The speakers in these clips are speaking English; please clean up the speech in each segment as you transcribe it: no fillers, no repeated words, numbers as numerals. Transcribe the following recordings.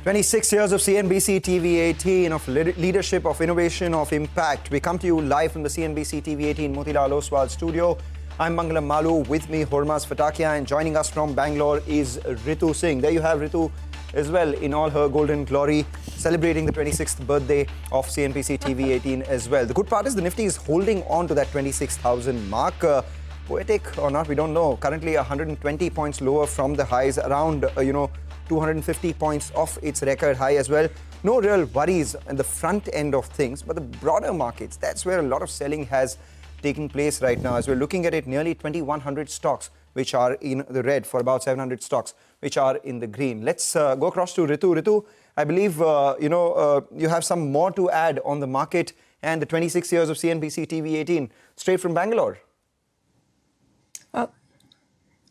26 years of CNBC TV18, of leadership, of innovation, of impact. We come to you live from the CNBC TV18 Motilal Oswal studio. I'm Mangalam Malu. With me, Hormaz Fatakia, and joining us from Bangalore is Ritu Singh. There you have Ritu as well in all her golden glory, celebrating the 26th birthday of CNBC TV18 as well. The good part is the Nifty is holding on to that 26,000 mark. Poetic or not, we don't know. Currently 120 points lower from the highs, around 250 points off its record high as well. No real worries at the front end of things, but the broader markets, that's where a lot of selling has taken place right now. As we're looking at it, nearly 2,100 stocks which are in the red, for about 700 stocks which are in the green. Let's go across to Ritu. Ritu, I believe you have some more to add on the market and the 26 years of CNBC TV18 straight from Bangalore.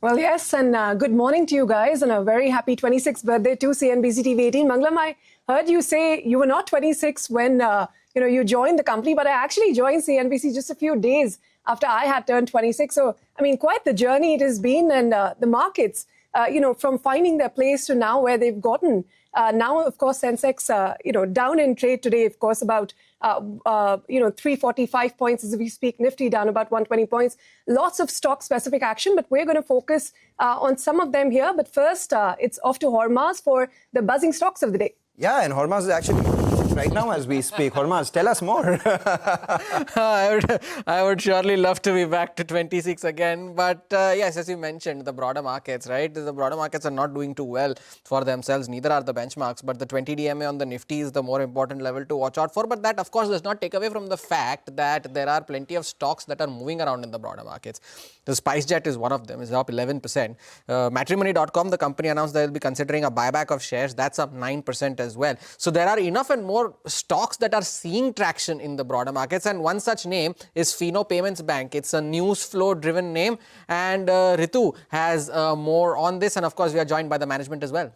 Well, yes, and good morning to you guys, and a very happy 26th birthday to CNBC TV18. Mangalam, I heard you say you were not 26 when you joined the company, but I actually joined CNBC just a few days after I had turned 26. So, I mean, quite the journey it has been, and the markets, from finding their place to now where they've gotten. Now, of course, Sensex, down in trade today, of course, about 345 points as we speak. Nifty down about 120 points. Lots of stock-specific action, but we're going to focus on some of them here. But first, it's off to Hormaz for the buzzing stocks of the day. Yeah, and Hormaz is actually right now as we speak. Hormaz, tell us more. I would surely love to be back to 26 again. But yes, as you mentioned, the broader markets, right? The broader markets are not doing too well for themselves. Neither are the benchmarks. But the 20 DMA on the Nifty is the more important level to watch out for. But that, of course, does not take away from the fact that there are plenty of stocks that are moving around in the broader markets. The SpiceJet is one of them. It's up 11%. Matrimony.com, the company announced they will be considering a buyback of shares. That's up 9% as well. So there are enough and more stocks that are seeing traction in the broader markets, and one such name is Fino Payments Bank. It's a news flow driven name, and Ritu has more on this, and of course we are joined by the management as well.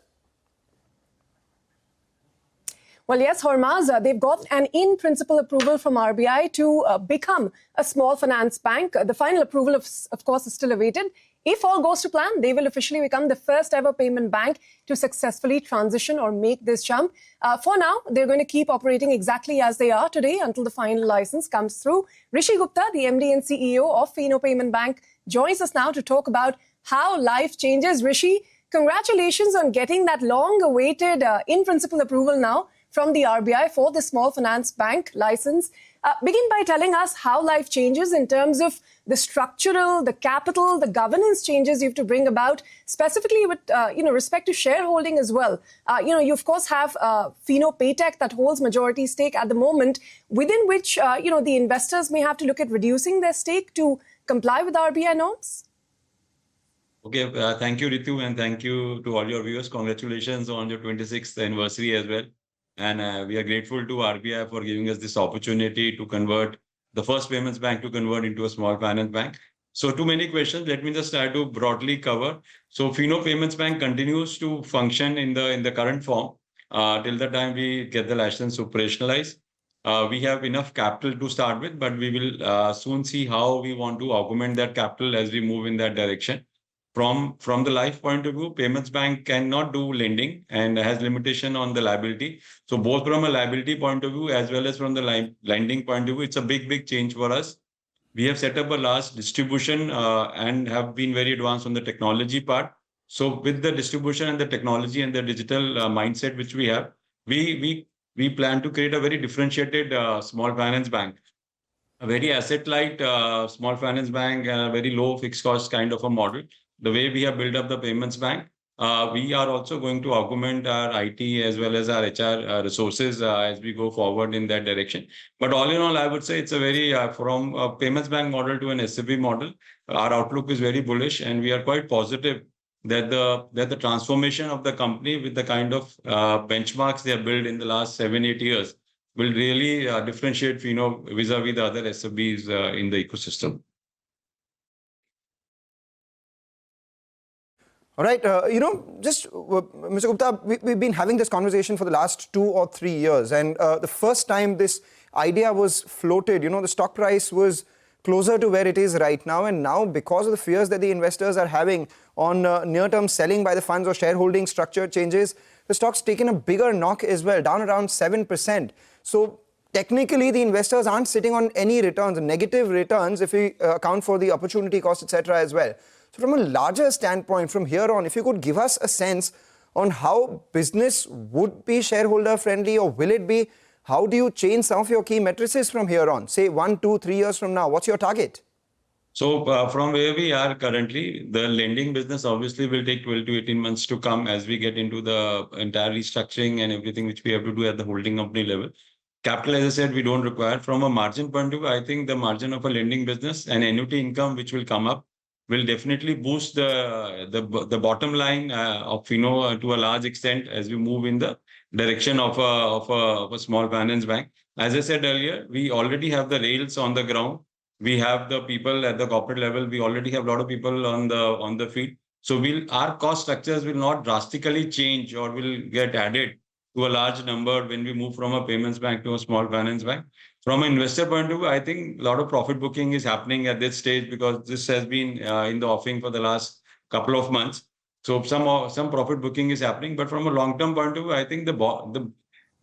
Well, yes, Hormaz, they've got an in-principle approval from RBI to become a small finance bank. The final approval, of course, is still awaited. If all goes to plan, they will officially become the first ever payment bank to successfully transition or make this jump. For now, they're going to keep operating exactly as they are today until the final license comes through. Rishi Gupta, the MD and CEO of Fino Payment Bank, joins us now to talk about how life changes. Rishi, congratulations on getting that long-awaited in-principle approval now from the RBI for the small finance bank license. Begin by telling us how life changes in terms of the structural, the capital, the governance changes you have to bring about, specifically with respect to shareholding as well. You of course have Fino Paytech that holds majority stake at the moment, within which the investors may have to look at reducing their stake to comply with RBI norms. Okay, thank you, Ritu, and thank you to all your viewers. Congratulations on your 26th anniversary as well. And we are grateful to RBI for giving us this opportunity to convert the first payments bank to convert into a small finance bank. So too many questions. Let me just try to broadly cover. So Fino Payments Bank continues to function in the current form till the time we get the license to operationalize. We have enough capital to start with, but we will soon see how we want to augment that capital as we move in that direction. From the life point of view, Payments Bank cannot do lending and has limitation on the liability. So both from a liability point of view as well as from the lending point of view, it's a big change for us. We have set up a large distribution and have been very advanced on the technology part. So with the distribution and the technology and the digital mindset which we have, we plan to create a very differentiated small finance bank. A very asset-light small finance bank and a very low fixed cost kind of a model. The way we have built up the payments bank, we are also going to augment our IT as well as our HR resources as we go forward in that direction. But all in all, I would say it's a very, from a payments bank model to an SFB model, our outlook is very bullish, and we are quite positive that the transformation of the company with the kind of benchmarks they have built in the last 7-8 years will really differentiate Fino vis-a-vis the other SFBs in the ecosystem. All right, Mr. Gupta, we've been having this conversation for the last 2 or 3 years. And the first time this idea was floated, the stock price was closer to where it is right now. And now, because of the fears that the investors are having on near-term selling by the funds or shareholding structure changes, the stock's taken a bigger knock as well, down around 7%. So technically, the investors aren't sitting on any returns, negative returns, if we account for the opportunity cost, etc. as well. So from a larger standpoint, from here on, if you could give us a sense on how business would be shareholder friendly, or will it be, how do you change some of your key matrices from here on? Say 1, 2, 3 years from now, what's your target? So from where we are currently, the lending business obviously will take 12 to 18 months to come as we get into the entire restructuring and everything which we have to do at the holding company level. Capital, as I said, we don't require. From a margin point of view, I think the margin of a lending business and annuity income which will come up will definitely boost the bottom line of Fino to a large extent as we move in the direction of a small finance bank. As I said earlier, we already have the rails on the ground. We have the people at the corporate level. We already have a lot of people on the field. So our cost structures will not drastically change or will get added to a large number when we move from a payments bank to a small finance bank. From an investor point of view, I think a lot of profit booking is happening at this stage because this has been in the offing for the last couple of months. So some profit booking is happening. But from a long-term point of view, I think the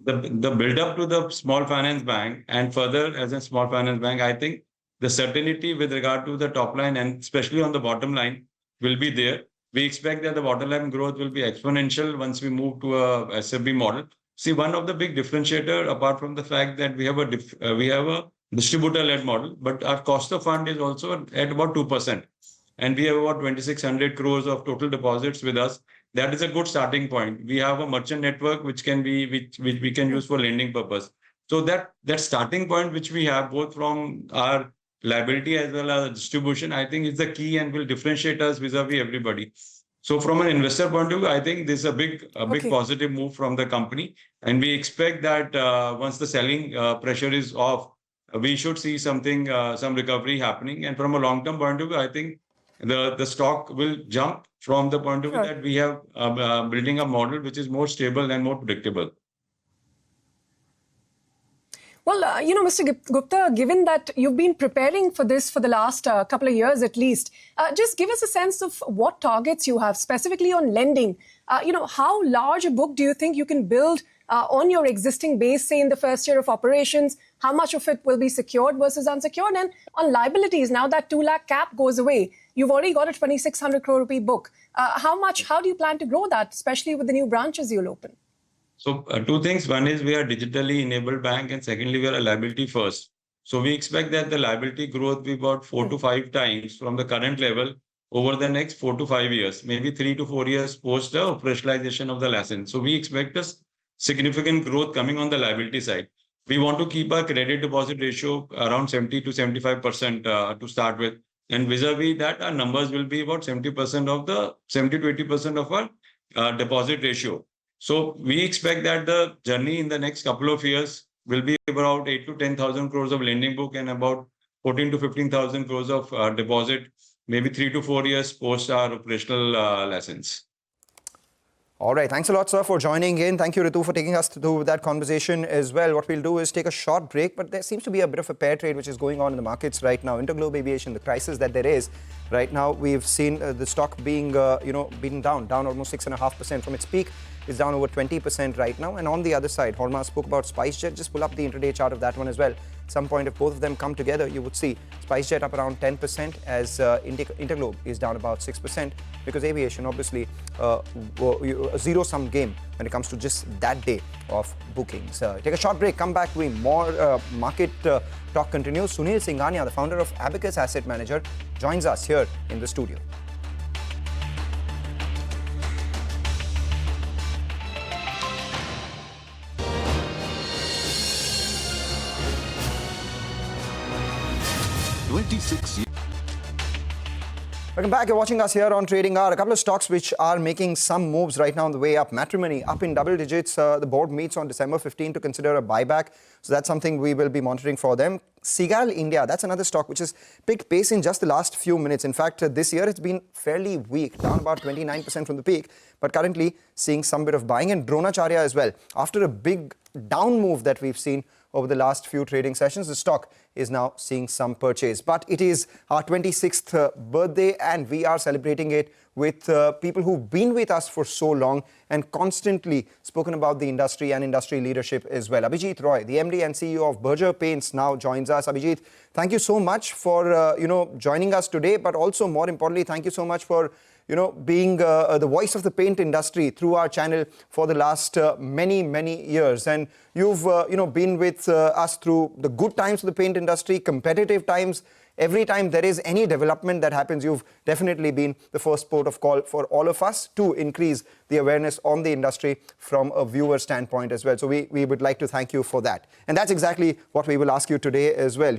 build-up to the small finance bank and further as a small finance bank, I think the certainty with regard to the top line and especially on the bottom line will be there. We expect that the bottom line growth will be exponential once we move to a SFB model. See, one of the big differentiator, apart from the fact that we have a distributor-led model, but our cost of fund is also at about 2%. And we have about 2,600 crores of total deposits with us. That is a good starting point. We have a merchant network which we can use for lending purpose. So that starting point which we have both from our liability as well as distribution, I think is the key and will differentiate us vis-a-vis everybody. So from an investor point of view, I think this is a big positive move from the company. And we expect that once the selling pressure is off, we should see some recovery happening. And from a long-term point of view, I think the stock will jump from the point of view that we have building a model which is more stable and more predictable. Well, Mr. Gupta, given that you've been preparing for this for the last couple of years at least, just give us a sense of what targets you have specifically on lending. How large a book do you think you can build on your existing base, say in the first year of operations? How much of it will be secured versus unsecured? And on liabilities, now that 2 lakh cap goes away, you've already got a 2,600 crore rupee book. How do you plan to grow that, especially with the new branches you'll open? So two things. One is we are digitally enabled bank, and secondly, we are a liability first. So we expect that the liability growth will be about 4 to 5 times from the current level over the next 4 to 5 years, maybe 3 to 4 years post the operationalization of the license. So we expect a significant growth coming on the liability side. We want to keep our credit deposit ratio around 70 to 75% to start with. And vis-a-vis that, our numbers will be about 70 to 80% of our deposit ratio. So we expect that the journey in the next couple of years will be about 8 to 10,000 crores of lending book and about 14 to 15,000 crores of deposit, maybe 3 to 4 years post our operational license. All right. Thanks a lot, sir, for joining in. Thank you, Ritu, for taking us through that conversation as well. What we'll do is take a short break, but there seems to be a bit of a pair trade which is going on in the markets right now. Interglobe Aviation, the crisis that there is right now, we've seen the stock being, beaten down almost 6.5% from its peak. It's down over 20% right now. And on the other side, Horma spoke about SpiceJet. Just pull up the intraday chart of that one as well. At some point, if both of them come together, you would see SpiceJet up around 10% as Interglobe is down about 6%, because aviation, obviously, a zero-sum game when it comes to just that day of bookings. Take a short break, come back, more market talk continues. Sunil Singhania, the founder of Abacus Asset Manager, joins us here in the studio. Welcome back. You're watching us here on Trading Hour. A couple of stocks which are making some moves right now on the way up. Matrimony up in double digits. The board meets on December 15 to consider a buyback. So that's something we will be monitoring for them. Seagal India, that's another stock which has picked pace in just the last few minutes. In fact, this year it's been fairly weak, down about 29% from the peak, but currently seeing some bit of buying. And Dronacharya as well. After a big down move that we've seen over the last few trading sessions. The stock is now seeing some purchase. But it is our 26th birthday, and we are celebrating it with people who've been with us for so long and constantly spoken about the industry and industry leadership as well. Abhijit Roy, the MD and CEO of Berger Paints, now joins us. Abhijit, thank you so much for joining us today, but also more importantly, thank you so much for being the voice of the paint industry through our channel for the last many years. And you've been with us through the good times of the paint industry, competitive times. Every time there is any development that happens, you've definitely been the first port of call for all of us to increase the awareness on the industry from a viewer standpoint as well. So we would like to thank you for that. And that's exactly what we will ask you today as well.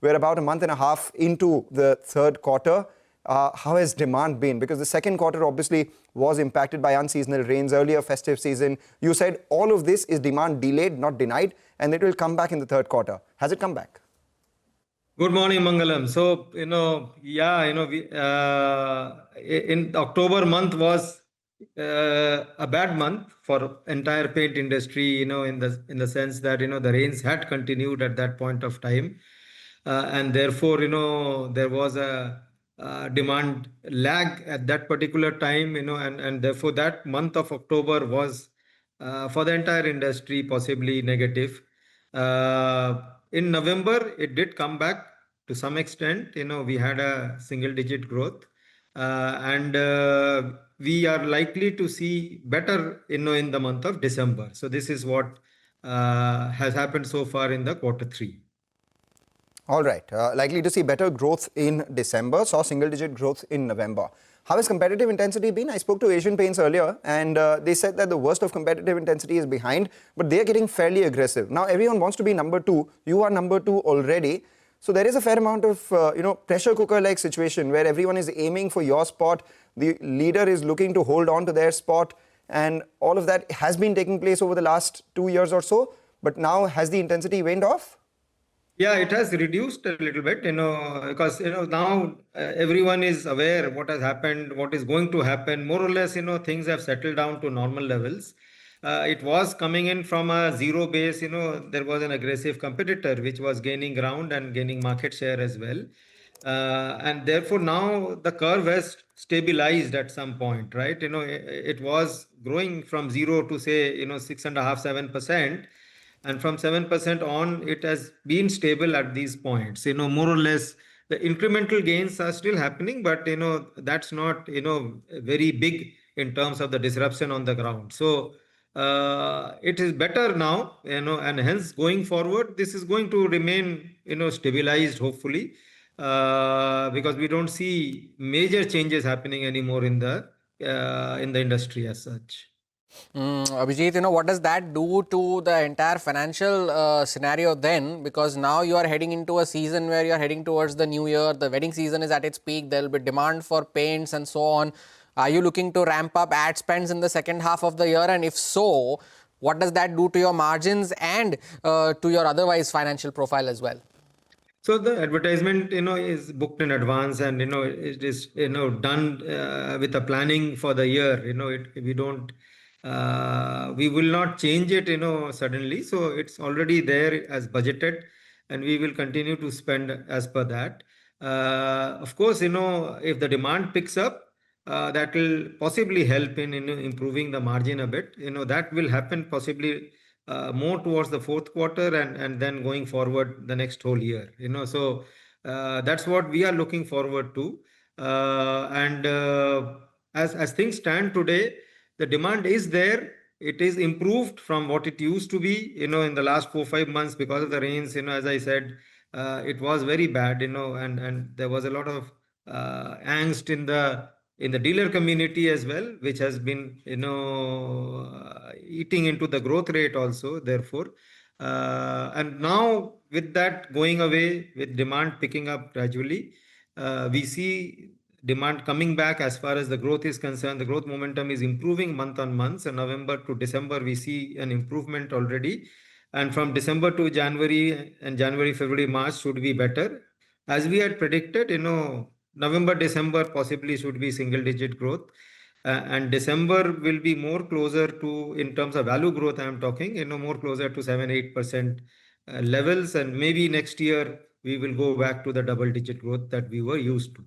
We're about a month and a half into the third quarter. How has demand been? Because the second quarter obviously was impacted by unseasonal rains, earlier festive season. You said all of this is demand delayed, not denied, and it will come back in the third quarter. Has it come back? Good morning, Mangalam. So, in October month was a bad month for entire paint industry, in the sense that, the rains had continued at that point of time. And therefore, there was a demand lag at that particular time, and therefore that month of October was for the entire industry possibly negative. In November, it did come back to some extent. We had a single-digit growth, and we are likely to see better, in the month of December. So this is what has happened so far in the quarter 3. All right. Likely to see better growth in December, saw single-digit growth in November. How has competitive intensity been? I spoke to Asian Paints earlier, and they said that the worst of competitive intensity is behind, but they're getting fairly aggressive. Now, everyone wants to be number 2. You are number 2 already. So there is a fair amount of, pressure cooker-like situation where everyone is aiming for your spot. The leader is looking to hold on to their spot, and all of that has been taking place over the last 2 years or so. But now, has the intensity waned off? Yeah, it has reduced a little bit, because, now everyone is aware what has happened, what is going to happen. More or less, things have settled down to normal levels. It was coming in from a zero base, there was an aggressive competitor which was gaining ground and gaining market share as well. And therefore now the curve has stabilized at some point, right? It was growing from 0 to say, 6.5%, 7%. And from 7% on, it has been stable at these points. More or less, the incremental gains are still happening, but, that's not, very big in terms of the disruption on the ground. So it is better now, and hence going forward, this is going to remain, stabilized, hopefully, because we don't see major changes happening anymore in the industry as such. Abhijit, what does that do to the entire financial scenario then? Because now you are heading into a season where you are heading towards the new year. The wedding season is at its peak. There will be demand for paints and so on. Are you looking to ramp up ad spends in the second half of the year? And if so, what does that do to your margins and to your otherwise financial profile as well? So the advertisement, is booked in advance, and, it is, done with a planning for the year. We will not change it, suddenly. So it's already there as budgeted, and we will continue to spend as per that. Of course, if the demand picks up, that will possibly help in, improving the margin a bit. That will happen possibly more towards the fourth quarter and then going forward the next whole year. So that's what we are looking forward to. And as things stand today, the demand is there. It is improved from what it used to be, in the last 4-5 months because of the rains. As I said, it was very bad, and there was a lot of angst in the dealer community as well, which has been, eating into the growth rate also, therefore. And now with that going away, with demand picking up gradually, we see demand coming back as far as the growth is concerned. The growth momentum is improving month on month. So November to December, we see an improvement already. And from December to January, and January, February, March should be better. As we had predicted, November, December possibly should be single-digit growth. And December will be more closer to, in terms of value growth, I am talking, more closer to 7-8% levels, and maybe next year we will go back to the double-digit growth that we were used to.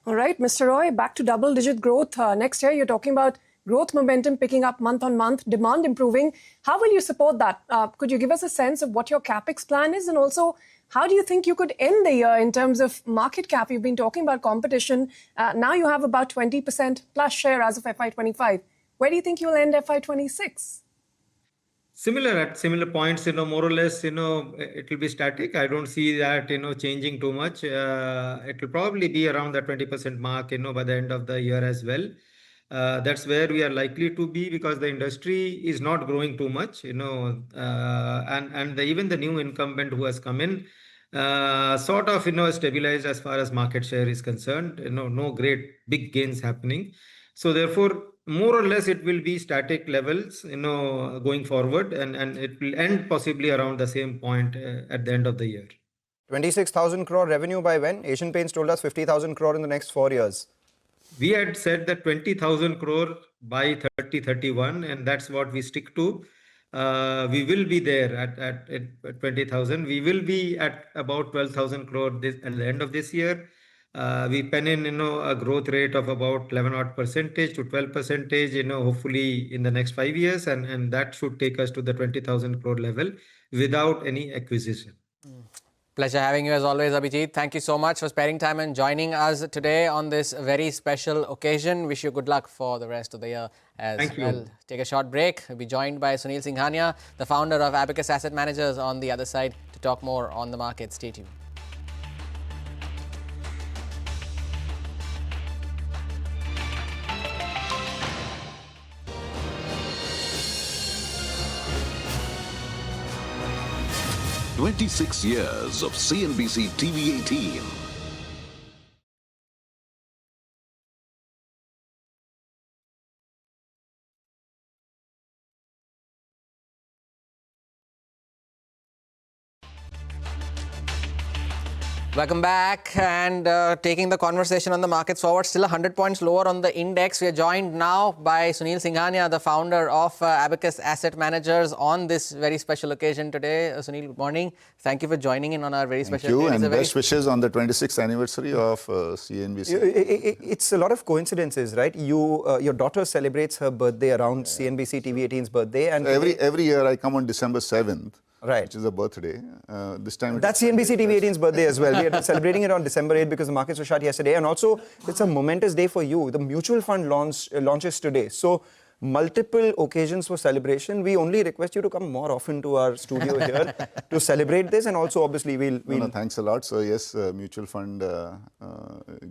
All right, Mr. Roy, back to double-digit growth. Next year, you're talking about growth momentum picking up month on month, demand improving. How will you support that? Could you give us a sense of what your capex plan is? And also, how do you think you could end the year in terms of market cap? You've been talking about competition. Now you have about 20% plus share as of FY25. Where do you think you'll end FY26? Similar at similar points, more or less, it will be static. I don't see that, changing too much. It will probably be around the 20% mark, by the end of the year as well. That's where we are likely to be because the industry is not growing too much, and even the new incumbent who has come in, sort of, stabilized as far as market share is concerned. No great big gains happening. So therefore, more or less, it will be static levels, going forward, and it will end possibly around the same point at the end of the year. 26,000 crore revenue by when? Asian Paints told us 50,000 crore in the next 4 years. We had said that 20,000 crore by 3031, and that's what we stick to. We will be there at 20,000. We will be at about 12,000 crore at the end of this year. We pen in, a growth rate of about 11% to 12%, hopefully in the next 5 years, and that should take us to the 20,000 crore level without any acquisition. Pleasure having you as always, Abhijit. Thank you so much for sparing time and joining us today on this very special occasion. Wish you good luck for the rest of the year as Thank well. you. Take a short break. We'll be joined by Sunil Singhania, the founder of Abacus Asset Managers, on the other side to talk more on the market. Stay tuned. "26 years of CNBC TV18. Welcome back, and taking the conversation on the markets forward, still 100 points lower on the index. We are joined now by Sunil Singhania, the founder of Abacus Asset Managers, on this very special occasion today. Sunil, good morning. Thank you for joining in on our very special Thank you, occasion. and best wishes on the 26th anniversary of CNBC. It's a lot of coincidences, right? Your daughter celebrates her birthday around CNBC TV18's birthday, and Every year I come on December 7th. Right. Which is a birthday. This time that's CNBC TV18's birthday as well. We are celebrating it on December 8th because the markets were shut yesterday. And also, it's a momentous day for you. The mutual fund launches today. So, multiple occasions for celebration. We only request you to come more often to our studio here to celebrate this. And also, obviously, we'll... No, thanks a lot. So, yes, mutual fund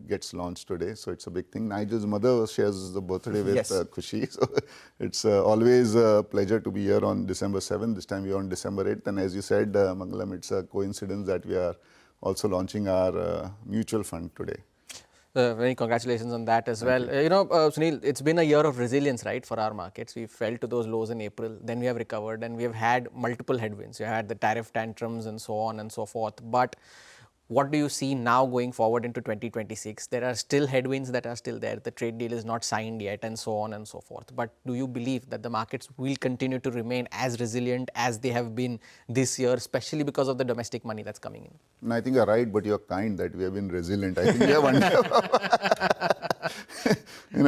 gets launched today. So, it's a big thing. Nigel's mother shares the birthday with Khushi. So, it's always a pleasure to be here on December 7th. This time we are on December 8th. And as you said, Mangalam, it's a coincidence that we are also launching our mutual fund today. Many congratulations on that as well. Sunil, it's been a year of resilience, right, for our markets. We fell to those lows in April, then we have recovered, and we have had multiple headwinds. We had the tariff tantrums and so on and so forth. But what do you see now going forward into 2026? There are still headwinds that are still there. The trade deal is not signed yet and so on and so forth. But do you believe that the markets will continue to remain as resilient as they have been this year, especially because of the domestic money that's coming in? And I think you're right, but you're kind that we have been resilient. I think we have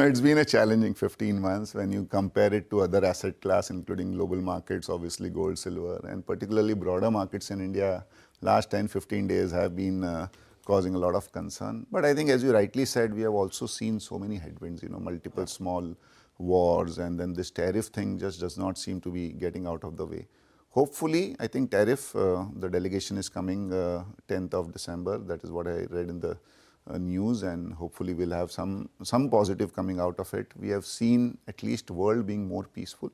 it's been a challenging 15 months when you compare it to other asset class, including global markets, obviously gold, silver, and particularly broader markets in India. Last 10-15 days have been causing a lot of concern. But I think, as you rightly said, we have also seen so many headwinds, multiple small wars, and then this tariff thing just does not seem to be getting out of the way. Hopefully, I think tariff, the delegation is coming 10th of December. That is what I read in the news, and hopefully we'll have some positive coming out of it. We have seen at least world being more peaceful.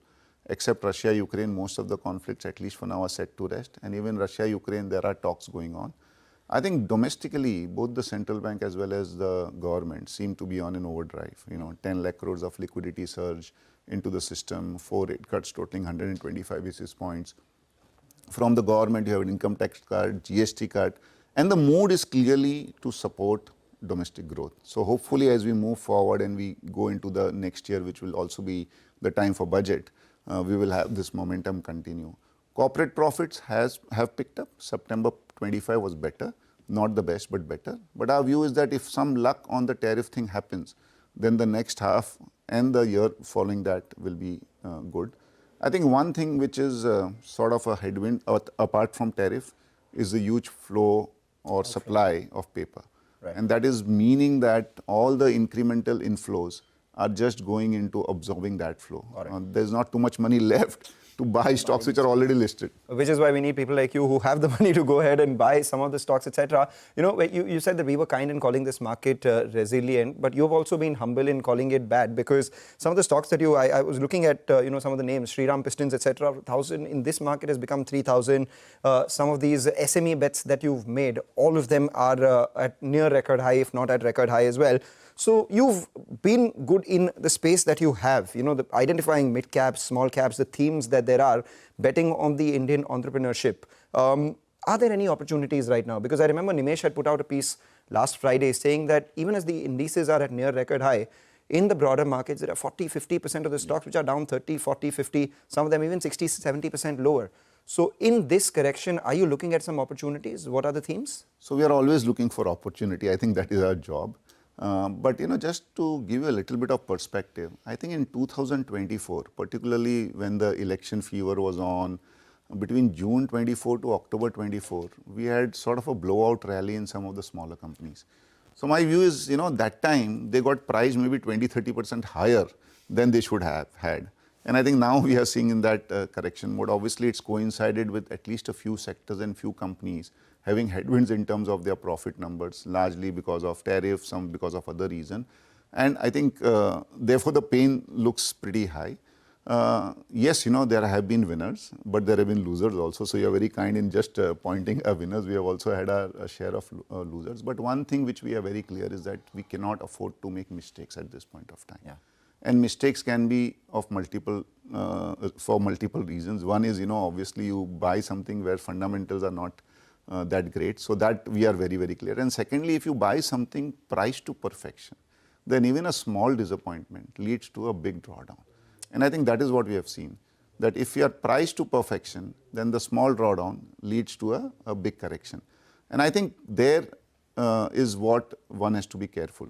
Except Russia, Ukraine, most of the conflicts, at least for now, are set to rest. And even Russia, Ukraine, there are talks going on. I think domestically, both the central bank as well as the government seem to be on an overdrive. 10 lakh crores of liquidity surge into the system, 4 rate cuts totaling 125 basis points. From the government, you have an income tax cut, GST cut, and the mood is clearly to support domestic growth. So hopefully, as we move forward and we go into the next year, which will also be the time for budget, we will have this momentum continue. Corporate profits have picked up. September 25 was better, not the best, but better. But our view is that if some luck on the tariff thing happens, then the next half and the year following that will be good. I think one thing which is sort of a headwind apart from tariff is the huge flow or supply of paper. Right. And that is meaning that all the incremental inflows are just going into absorbing that flow. There's not too much money left to buy stocks which are already listed. Which is why we need people like you who have the money to go ahead and buy some of the stocks, etc. You know, you said that we were kind in calling this market resilient, but you've also been humble in calling it bad, because some of the stocks that I was looking at, some of the names, Shriram Pistons, etc. 1,000 in this market has become 3,000. Some of these SME bets that you've made, all of them are at near record high, if not at record high as well. So you've been good in the space that you have, the identifying mid caps, small caps, the themes that there are, betting on the Indian entrepreneurship. Are there any opportunities right now? Because I remember Nimesh had put out a piece last Friday saying that even as the indices are at near record high, in the broader markets, there are 40-50% of the stocks which are down 30, 40, 50, some of them even 60, 70% lower. So in this correction, are you looking at some opportunities? What are the themes? So we are always looking for opportunity. I think that is our job. But just to give you a little bit of perspective, I think in 2024, particularly when the election fever was on, between June 24 to October 24, we had sort of a blowout rally in some of the smaller companies. So my view is, that time they got priced maybe 20-30% higher than they should have had. And I think now we are seeing in that correction mode. Obviously, it's coincided with at least a few sectors and few companies having headwinds in terms of their profit numbers, largely because of tariffs, some because of other reason. And I think, therefore, the pain looks pretty high. Yes, there have been winners, but there have been losers also. So you're very kind in just pointing at winners. We have also had a share of losers. But one thing which we are very clear is that we cannot afford to make mistakes at this point of time. Yeah. And mistakes can be of for multiple reasons. One is, obviously you buy something where fundamentals are not that great. So that we are very, very clear. And secondly, if you buy something priced to perfection, then even a small disappointment leads to a big drawdown. And I think that is what we have seen, that if you are priced to perfection, then the small drawdown leads to a big correction. And I think there is what one has to be careful.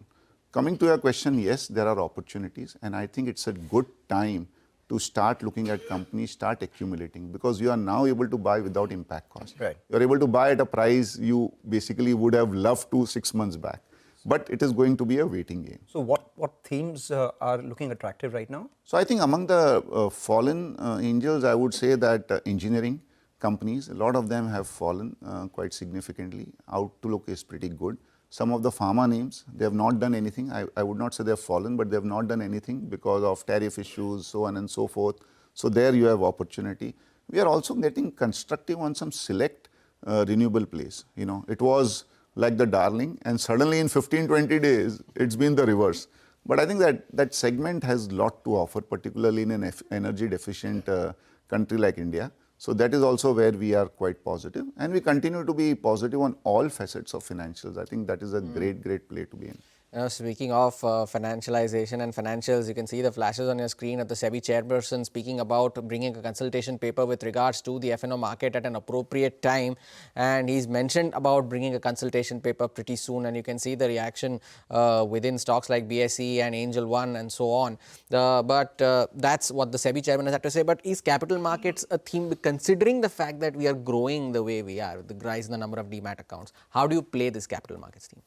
Coming to your question, yes, there are opportunities, and I think it's a good time to start looking at companies, start accumulating, because you are now able to buy without impact cost. Right. You're able to buy at a price you basically would have loved to 6 months back. But it is going to be a waiting game. So what themes are looking attractive right now? So I think among the fallen angels, I would say that engineering companies, a lot of them have fallen quite significantly. Outlook is pretty good. Some of the pharma names, they have not done anything. I would not say they have fallen, but they have not done anything because of tariff issues, so on and so forth. So there you have opportunity. We are also getting constructive on some select renewable plays. It was like the darling, and suddenly in 15-20 days, it's been the reverse. But I think that segment has a lot to offer, particularly in an energy deficient country like India. So that is also where we are quite positive. And we continue to be positive on all facets of financials. I think that is a great play to be in. Speaking of financialization and financials, you can see the flashes on your screen of the SEBI chairperson speaking about bringing a consultation paper with regards to the F&O market at an appropriate time. And he's mentioned about bringing a consultation paper pretty soon. And you can see the reaction within stocks like BSE and Angel One and so on. But that's what the SEBI chairman has had to say. But is capital markets a theme, considering the fact that we are growing the way we are, the rise in the number of demat accounts? How do you play this capital markets theme?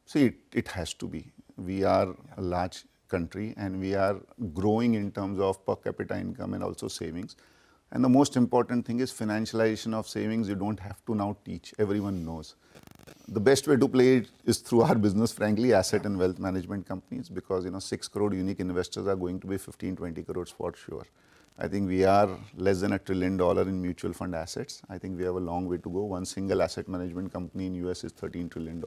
See, it has to be. We are a large country and we are growing in terms of per capita income and also savings. And the most important thing is financialization of savings. You don't have to now teach. Everyone knows. The best way to play it is through our business, frankly, asset and wealth management companies, because 6 crore unique investors are going to be 15-20 crores for sure. I think we are less than $1 trillion in mutual fund assets. I think we have a long way to go. One single asset management company in US is $13 trillion.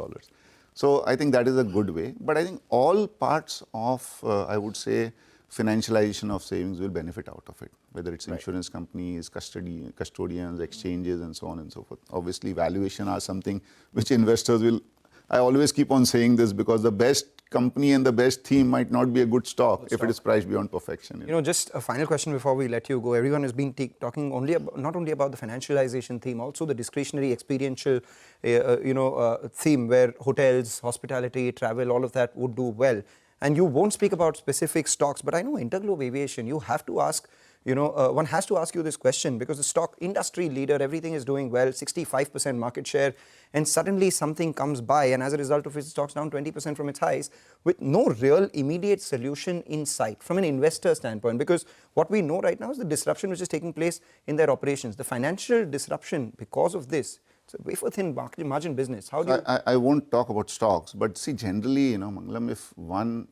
So I think that is a good way. But I think all parts of, I would say, financialization of savings will benefit out of it, whether it's insurance companies, custodians, exchanges, and so on and so forth. Obviously, valuation are something which investors will, I always keep on saying this, because the best company and the best theme might not be a good stock if it is priced beyond perfection. You know, just a final question before we let you go. Everyone has been talking not only about the financialization theme, also the discretionary experiential, theme where hotels, hospitality, travel, all of that would do well. And you won't speak about specific stocks, but I know Interglobe Aviation, you have to ask, one has to ask you this question because the stock industry leader, everything is doing well, 65% market share, and suddenly something comes by, and as a result of it, stock's down 20% from its highs with no real immediate solution in sight from an investor standpoint. Because what we know right now is the disruption which is taking place in their operations, the financial disruption because of this. It's a wafer thin margin business. How do you... I won't talk about stocks, but see, generally, Mangalam, if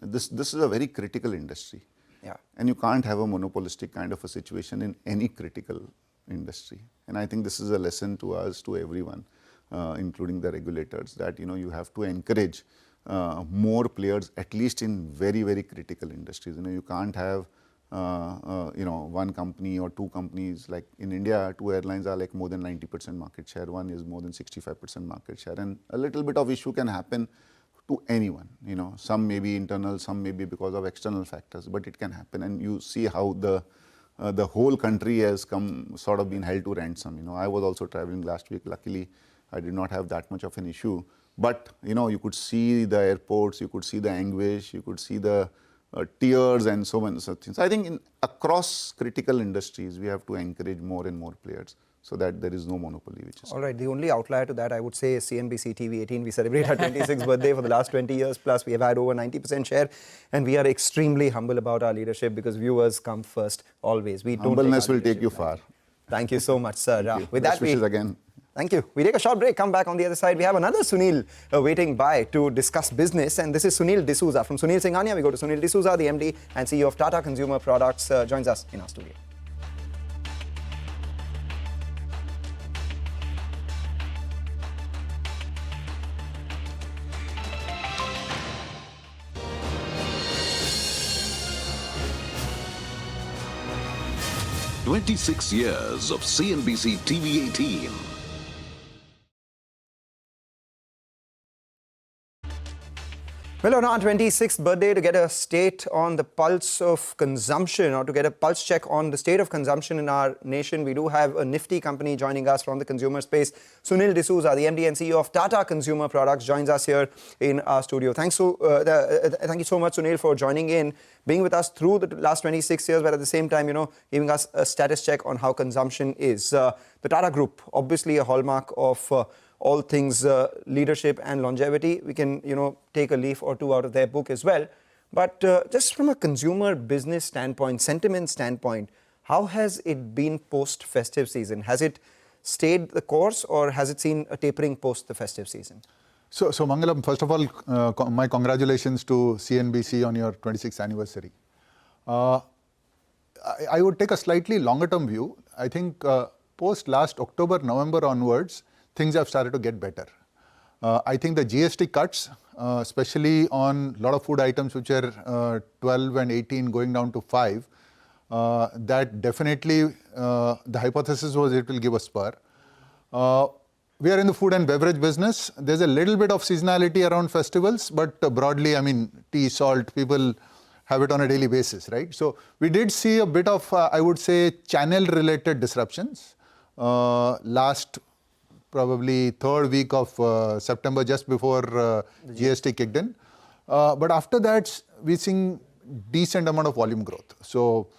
this is a very critical industry. Yeah. And you can't have a monopolistic kind of a situation in any critical industry. And I think this is a lesson to us, to everyone, including the regulators, that you have to encourage more players, at least in very, very critical industries. You can't have one company or two companies. Like in India, two airlines are like more than 90% market share. One is more than 65% market share. And a little bit of issue can happen to anyone, some may be internal, some may be because of external factors, but it can happen. And you see how the whole country has sort of been held to ransom. I was also traveling last week. Luckily, I did not have that much of an issue. But, you could see the airports, you could see the anguish, you could see the tears and so on and such things. I think across critical industries, we have to encourage more and more players, so that there is no monopoly. All right, the only outlier to that, I would say, is CNBC-TV18. We celebrate our 26th birthday for the last 20 years, plus we have had over 90% share, and we are extremely humble about our leadership because viewers come first, always. Humbleness will take you far. Thank you so much, sir. With Best that, wishes again. Thank you. We take a short break, come back on the other side. We have another Sunil waiting by to discuss business, and this is Sunil D'Souza. From Sunil Singhania, we go to Sunil D'Souza, the MD and CEO of Tata Consumer Products, joins us in our studio. "26 years of CNBC TV18. Well, on our 26th birthday, to get a state on the pulse of consumption, or to get a pulse check on the state of consumption in our nation, we do have a Nifty company joining us from the consumer space. Sunil D'Souza, the MD and CEO of Tata Consumer Products, joins us here in our studio. Thank you so much, Sunil, for joining in, being with us through the last 26 years, but at the same time, giving us a status check on how consumption is. The Tata Group, obviously a hallmark of all things leadership and longevity. We can, take a leaf or two out of their book as well. But just from a consumer business standpoint, sentiment standpoint, how has it been post-festive season? Has it stayed the course, or has it seen a tapering post the festive season? So Mangalam, first of all, my congratulations to CNBC on your 26th anniversary. I would take a slightly longer term view. I think post last October, November onwards, things have started to get better. I think the GST cuts, especially on a lot of food items which are 12 and 18 going down to 5, that definitely the hypothesis was it will give a spur. We are in the food and beverage business. There's a little bit of seasonality around festivals, but broadly, I mean, tea, salt, people have it on a daily basis, right? So we did see a bit of, I would say, channel-related disruptions last probably third week of September, just before GST kicked in. But after that, we're seeing decent amount of volume growth. So,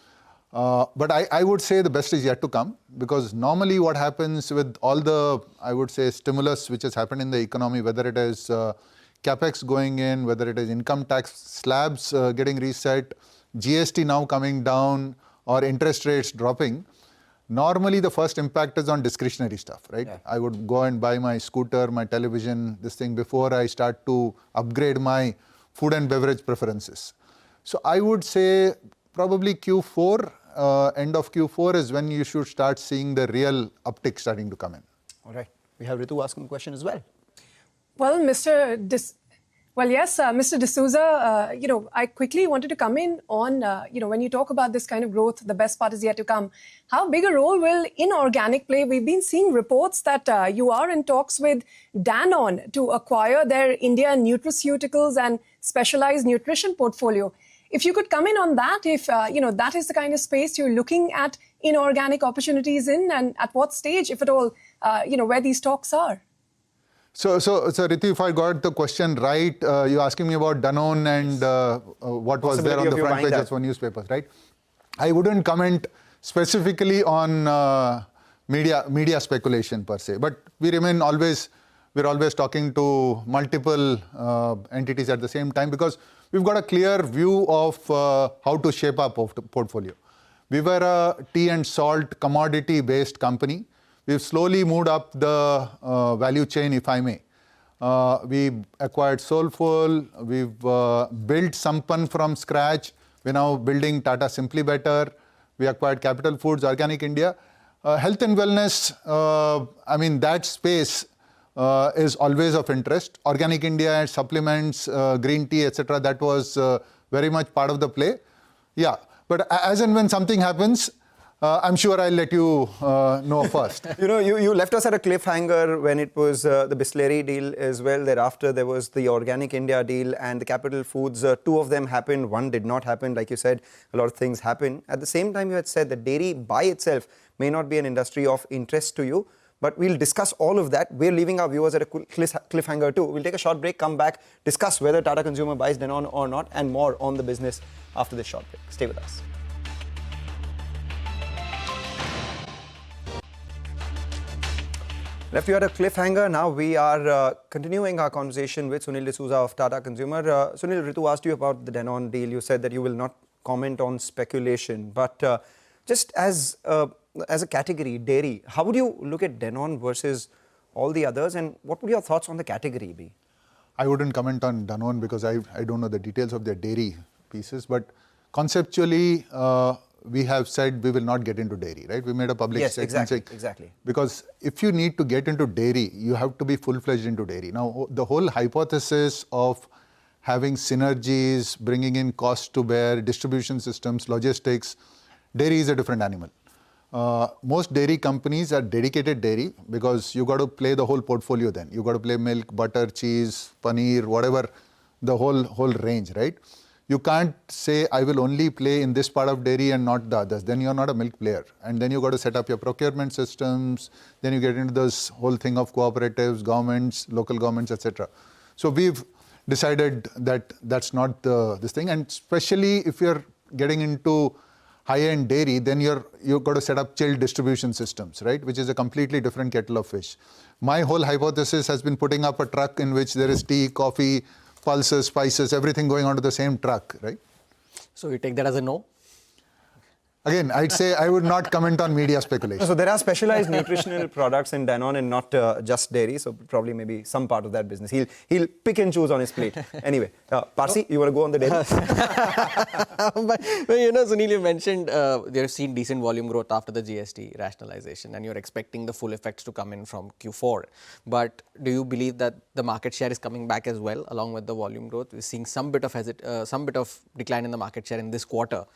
but I would say the best is yet to come, because normally what happens with all the, I would say, stimulus which has happened in the economy, whether it is capex going in, whether it is income tax slabs getting reset, GST now coming down, or interest rates dropping, normally the first impact is on discretionary stuff, right? Yeah. I would go and buy my scooter, my television, this thing, before I start to upgrade my food and beverage preferences. So I would say probably Q4, end of Q4 is when you should start seeing the real uptick starting to come in. All right. We have Ritu asking a question as well. Well, Mr. Well, yes, Mr. D'Souza, I quickly wanted to come in on, when you talk about this kind of growth, the best part is yet to come. How big a role will inorganic play? We've been seeing reports that you are in talks with Danone to acquire their India nutraceuticals and specialized nutrition portfolio. If you could come in on that, if, that is the kind of space you're looking at inorganic opportunities in, and at what stage, if at all, where these talks are. So Ritu, if I got the question right, you're asking me about Danone and what was there on the front pages for newspapers, right? I wouldn't comment specifically on media speculation per se, but we're always talking to multiple entities at the same time because we've got a clear view of how to shape our portfolio. We were a tea and salt commodity-based company. We've slowly moved up the value chain, if I may. We acquired Soulful. We've built Sampann from scratch. We're now building Tata Simply Better. We acquired Capital Foods, Organic India. Health and wellness, that space is always of interest. Organic India, supplements, green tea, etc. That was very much part of the play. Yeah, but as and when something happens, I'm sure I'll let you know first. You left us at a cliffhanger when it was the Bisleri deal as well. Thereafter, there was the Organic India deal and the Capital Foods. Two of them happened. One did not happen. Like you said, a lot of things happen. At the same time, you had said that dairy by itself may not be an industry of interest to you. But we'll discuss all of that. We're leaving our viewers at a cliffhanger too. We'll take a short break, come back, discuss whether Tata Consumer buys Danone or not, and more on the business after this short break. Stay with us. Left you at a cliffhanger. Now we are continuing our conversation with Sunil D'Souza of Tata Consumer. Sunil, Ritu asked you about the Danone deal. You said that you will not comment on speculation. But just as a category, dairy, how would you look at Danone versus all the others? And what would your thoughts on the category be? I wouldn't comment on Danone because I don't know the details of their dairy pieces. But conceptually, we have said we will not get into dairy, right? We made a public statement saying, exactly. Because if you need to get into dairy, you have to be full-fledged into dairy. Now, the whole hypothesis of having synergies, bringing in cost to bear, distribution systems, logistics, dairy is a different animal. Most dairy companies are dedicated dairy because you got to play the whole portfolio then. You got to play milk, butter, cheese, paneer, whatever, the whole range, right? You can't say, I will only play in this part of dairy and not the others. Then you're not a milk player. And then you got to set up your procurement systems. Then you get into this whole thing of cooperatives, governments, local governments, etc. So we've decided that that's not this thing. And especially if you're getting into high-end dairy, then you've got to set up chilled distribution systems, right? Which is a completely different kettle of fish. My whole hypothesis has been putting up a truck in which there is tea, coffee, pulses, spices, everything going onto the same truck, right? So you take that as a no? Again, I'd say I would not comment on media speculation. So there are specialized nutritional products in Danone and not just dairy. So probably maybe some part of that business. He'll pick and choose on his plate. Anyway, Parsi, you want to go on the dairy? but Sunil, you mentioned they've seen decent volume growth after the GST rationalization and you're expecting the full effects to come in from Q4. But do you believe that the market share is coming back as well along with the volume growth? We're seeing some bit of decline in the market share in this quarter.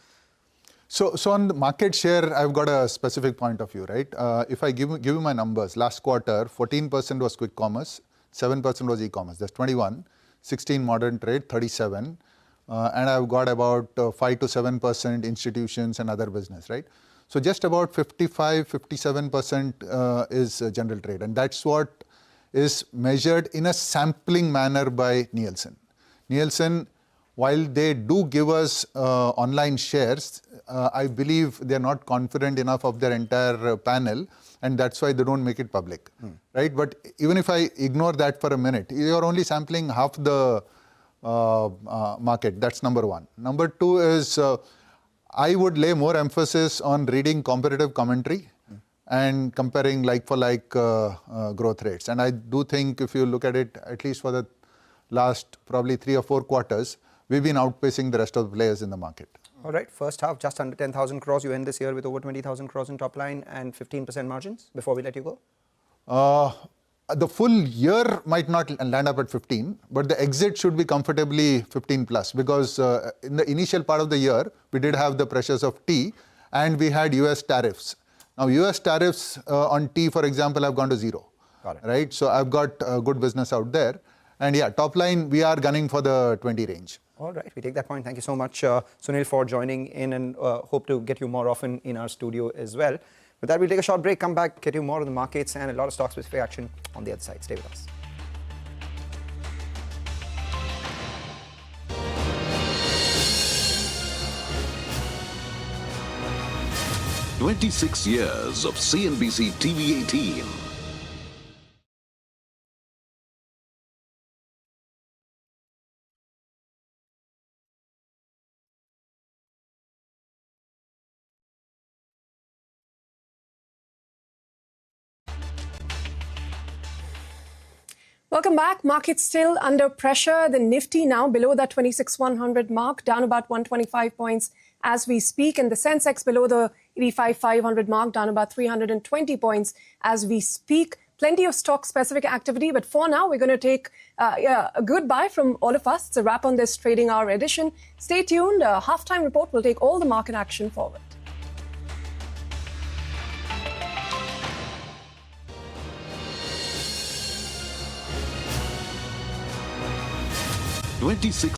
So on the market share, I've got a specific point of view, right? If I give you my numbers, last quarter, 14% was quick commerce, 7% was e-commerce. That's 21, 16 modern trade, 37. And I've got about 5 to 7% institutions and other business, right? So just about 55, 57% is general trade. And that's what is measured in a sampling manner by Nielsen. Nielsen, while they do give us online shares, I believe they're not confident enough of their entire panel, and that's why they don't make it public, right? But even if I ignore that for a minute, you're only sampling half the market. That's number one. Number two is I would lay more emphasis on reading comparative commentary and comparing like-for-like growth rates. And I do think if you look at it, at least for the last probably 3 or 4 quarters, we've been outpacing the rest of the players in the market. All right, first half, just under 10,000 crores. You end this year with over 20,000 crores in top line and 15% margins before we let you go? The full year might not land up at 15, but the exit should be comfortably 15 plus, because in the initial part of the year, we did have the pressures of tea and we had US tariffs. Now, US tariffs on tea, for example, have gone to zero. Got it. Right? So I've got good business out there. And yeah, top line, we are gunning for the 20 range. All right, we take that point. Thank you so much, Sunil, for joining in, and hope to get you more often in our studio as well. With that, we'll take a short break, come back, get you more on the markets and a lot of stock-specific action on the other side. Stay with us. "26 years of CNBC TV18. Welcome back. Markets still under pressure. The Nifty now below that 26,100 mark, down about 125 points as we speak. And the Sensex below the 85,500 mark, down about 320 points as we speak. Plenty of stock-specific activity. But for now, we're going to take a goodbye from all of us. It's a wrap on this Trading Hour edition. Stay tuned. Halftime report will take all the market action forward. 26